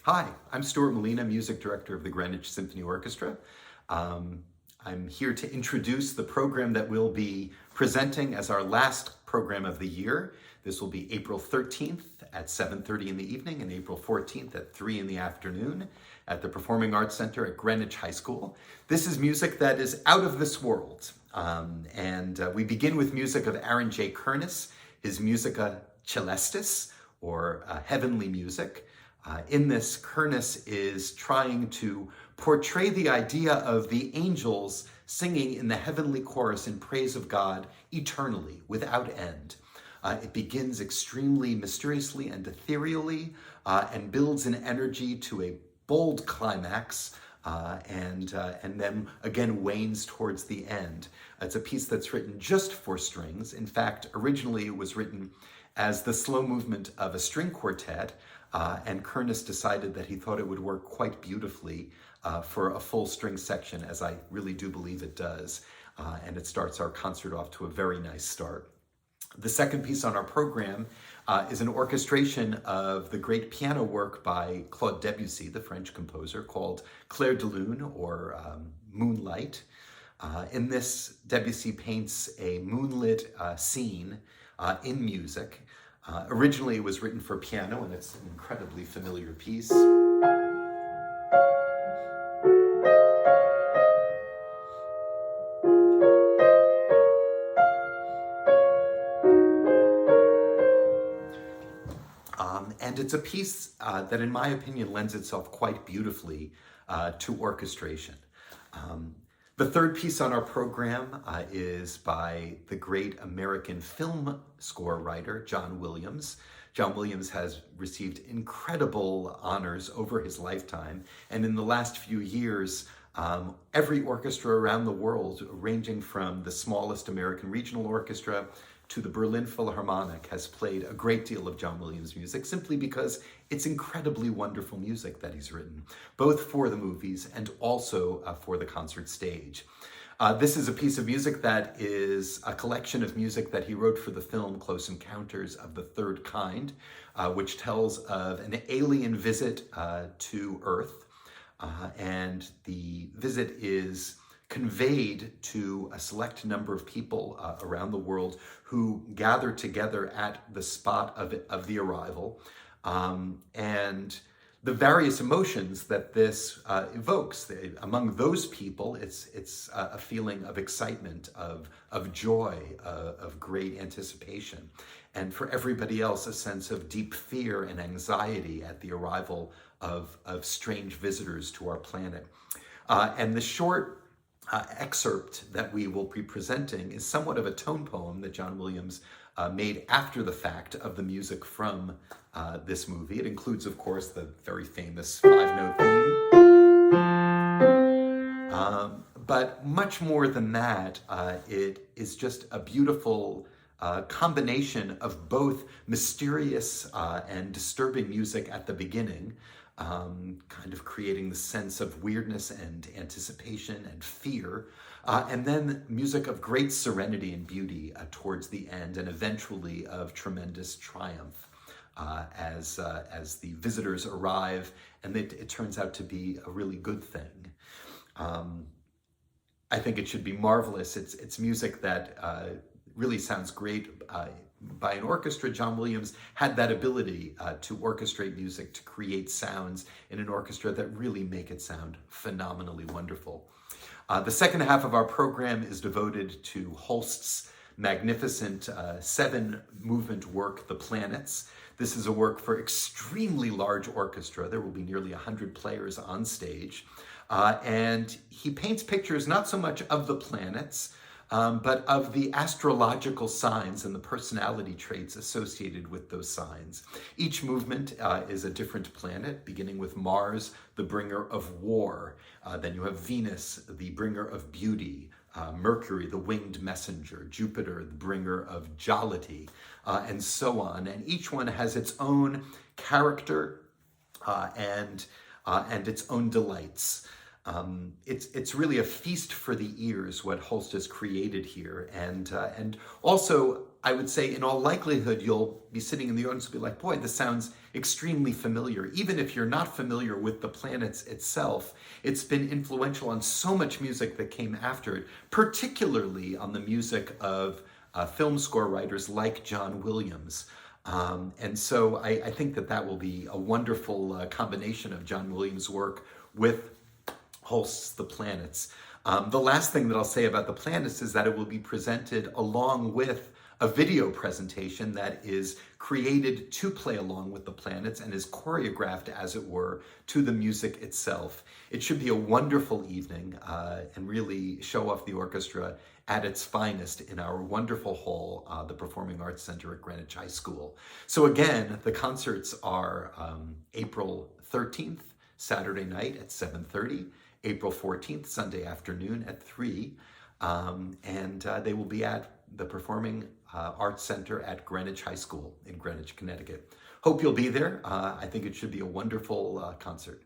Hi, I'm Stuart Malina, Music Director of the Greenwich Symphony Orchestra. I'm here to introduce the program that we'll be presenting as our last program of the year. This will be April 13th at 7:30 in the evening and April 14th at 3 in the afternoon at the Performing Arts Center at Greenwich High School. This is music that is out of this world. We begin with music of Aaron J. Kernis, his Musica Celestis, or Heavenly Music. In this, Kernis is trying to portray the idea of the angels singing in the heavenly chorus in praise of God eternally, without end. It begins extremely mysteriously and ethereally and builds an energy to a bold climax and then again wanes towards the end. It's a piece that's written just for strings. In fact, originally it was written as the slow movement of a string quartet, and Kernis decided that he thought it would work quite beautifully for a full string section, as I really do believe it does. And it starts our concert off to a very nice start. The second piece on our program is an orchestration of the great piano work by Claude Debussy, the French composer, called Clair de Lune, or Moonlight. In this, Debussy paints a moonlit scene in music. Originally, it was written for piano, and it's an incredibly familiar piece. And it's a piece that, in my opinion, lends itself quite beautifully to orchestration. The third piece on our program is by the great American film score writer, John Williams. John Williams has received incredible honors over his lifetime, and in the last few years, every orchestra around the world, ranging from the smallest American regional orchestra to the Berlin Philharmonic, has played a great deal of John Williams' music simply because it's incredibly wonderful music that he's written, both for the movies and also for the concert stage. This is a piece of music that is a collection of music that he wrote for the film Close Encounters of the Third Kind, which tells of an alien visit to Earth, and the visit is conveyed to a select number of people around the world who gather together at the spot of the arrival, and the various emotions that this evokes. Among those people, it's a feeling of excitement, of joy, of great anticipation, and for everybody else, a sense of deep fear and anxiety at the arrival of strange visitors to our planet. And the short excerpt that we will be presenting is somewhat of a tone poem that John Williams made after the fact of the music from this movie. It includes, of course, the very famous five-note theme. But much more than that, it is just a beautiful combination of both mysterious and disturbing music at the beginning, kind of creating the sense of weirdness and anticipation and fear, and then music of great serenity and beauty towards the end, and eventually of tremendous triumph as the visitors arrive, and it turns out to be a really good thing. I think it should be marvelous. It's music that really sounds great by an orchestra. John Williams had that ability to orchestrate music, to create sounds in an orchestra that really make it sound phenomenally wonderful. The second half of our program is devoted to Holst's magnificent seven-movement work, The Planets. This is a work for extremely large orchestra. There will be nearly 100 players on stage. And he paints pictures not so much of the planets, but of the astrological signs and the personality traits associated with those signs. Each movement is a different planet, beginning with Mars, the bringer of war. Then you have Venus, the bringer of beauty. Mercury, the winged messenger. Jupiter, the bringer of jollity, and so on. And each one has its own character and its own delights. It's really a feast for the ears what Holst has created here, and also I would say in all likelihood, you'll be sitting in the audience and be like, boy, this sounds extremely familiar. Even if you're not familiar with the planets itself, it's been influential on so much music that came after it, particularly on the music of film score writers like John Williams. And so I think that that will be a wonderful combination of John Williams' work with Holst's The Planets. The last thing that I'll say about The Planets is that it will be presented along with a video presentation that is created to play along with the planets and is choreographed, as it were, to the music itself. It should be a wonderful evening and really show off the orchestra at its finest in our wonderful hall, the Performing Arts Center at Greenwich High School. So again, the concerts are April 13th, Saturday night at 7:30, April 14th, Sunday afternoon at 3, and they will be at the Performing Arts Center at Greenwich High School in Greenwich, Connecticut. Hope you'll be there. I think it should be a wonderful concert.